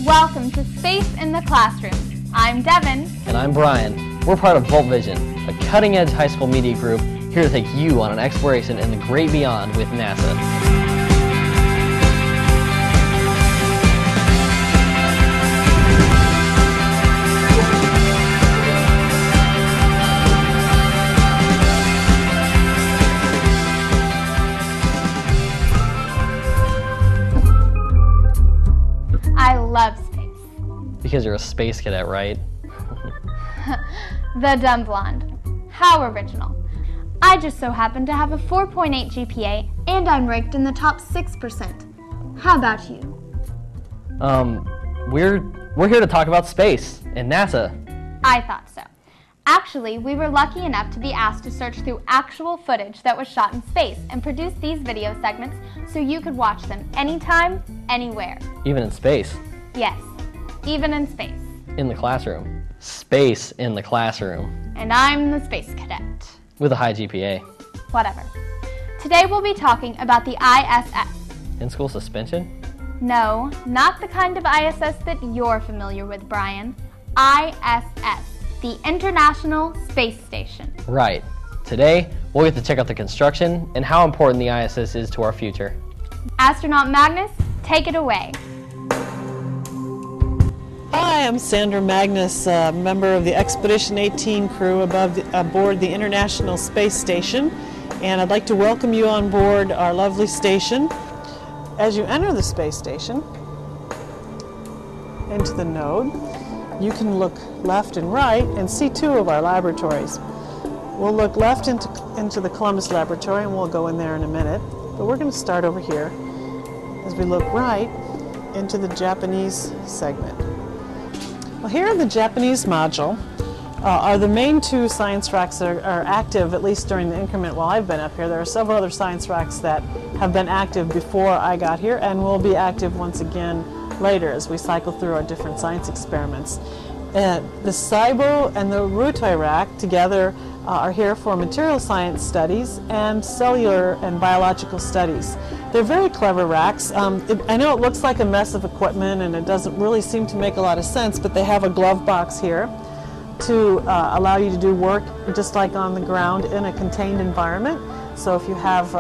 Welcome to Space in the Classroom. I'm Devin. And I'm Brian. We're part of Volt Vision, a cutting-edge high school media group here to take you on an exploration in the great beyond with NASA. I love space. Because you're a space cadet, right? The dumb blonde. How original. I just so happen to have a 4.8 GPA and I'm ranked in the top 6%. How about you? We're here to talk about space and NASA. I thought so. Actually, we were lucky enough to be asked to search through actual footage that was shot in space and produce these video segments so you could watch them anytime, anywhere. Even in space. Yes, even in space. In the classroom. Space in the classroom. And I'm the space cadet. With a high GPA. Whatever. Today we'll be talking about the ISS. In-school suspension? No, not the kind of ISS that you're familiar with, Brian. ISS, the International Space Station. Right. Today, we'll get to check out the construction and how important the ISS is to our future. Astronaut Magnus, take it away. Hi, I'm Sandra Magnus, member of the Expedition 18 crew aboard the International Space Station, and I'd like to welcome you on board our lovely station. As you enter the space station, into the node, you can look left and right and see two of our laboratories. We'll look left into the Columbus laboratory, and we'll go in there in a minute, but we're going to start over here as we look right into the Japanese segment. Well, here in the Japanese module are the main two science racks that are active, at least during the increment while I've been up here. There are several other science racks that have been active before I got here and will be active once again later as we cycle through our different science experiments. The SIBO and the Rutoi rack together are here for material science studies and cellular and biological studies. They're very clever racks. I know it looks like a mess of equipment and it doesn't really seem to make a lot of sense, but they have a glove box here to allow you to do work just like on the ground in a contained environment. So if you have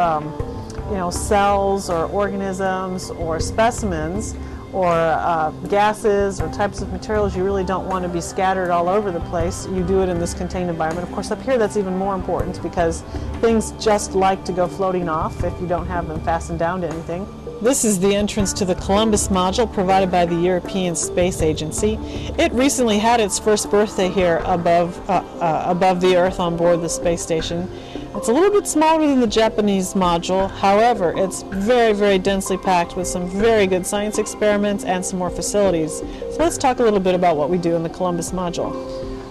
cells or organisms or specimens or gases or types of materials you really don't want to be scattered all over the place, you do it in this contained environment. Of course, up here that's even more important because things just like to go floating off if you don't have them fastened down to anything. This is the entrance to the Columbus module provided by the European Space Agency. It recently had its first birthday here above the Earth on board the space station. It's a little bit smaller than the Japanese module, however, it's very, very densely packed with some very good science experiments and some more facilities. So let's talk a little bit about what we do in the Columbus module.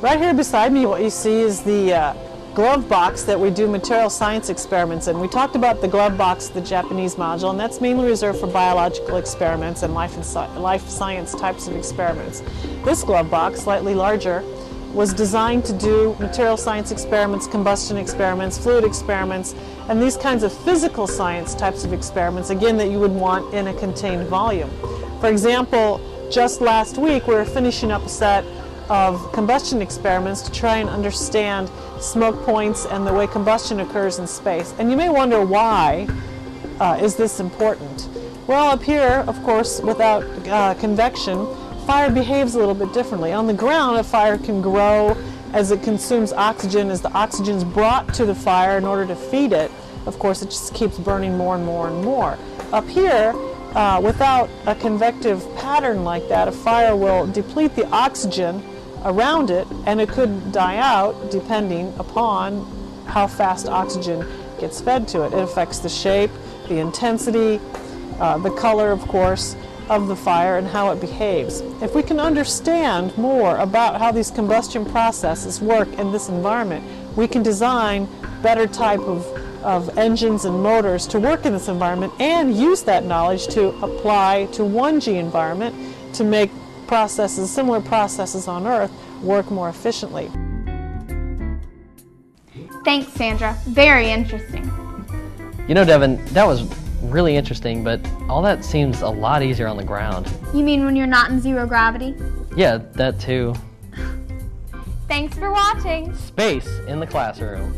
Right here beside me, what you see is the glove box that we do material science experiments in. We talked about the glove box of the Japanese module, and that's mainly reserved for biological experiments and life science types of experiments. This glove box, slightly larger, was designed to do material science experiments, combustion experiments, fluid experiments, and these kinds of physical science types of experiments, again, that you would want in a contained volume. For example, just last week we were finishing up a set of combustion experiments to try and understand smoke points and the way combustion occurs in space. And you may wonder, why is this important? Well, up here, of course, without convection, fire behaves a little bit differently. On the ground, a fire can grow as it consumes oxygen. As the oxygen is brought to the fire in order to feed it, of course, it just keeps burning more and more and more. Up here, without a convective pattern like that, a fire will deplete the oxygen around it, and it could die out depending upon how fast oxygen gets fed to it. It affects the shape, the intensity, the color, of course, of the fire and how it behaves. If we can understand more about how these combustion processes work in this environment, we can design better type of engines and motors to work in this environment and use that knowledge to apply to 1G environment to make processes, similar processes on Earth, work more efficiently. Thanks, Sandra. Very interesting. You know, Devin, that was really interesting, but all that seems a lot easier on the ground. You mean when you're not in zero gravity? Yeah, that too. Thanks for watching. Space in the classroom.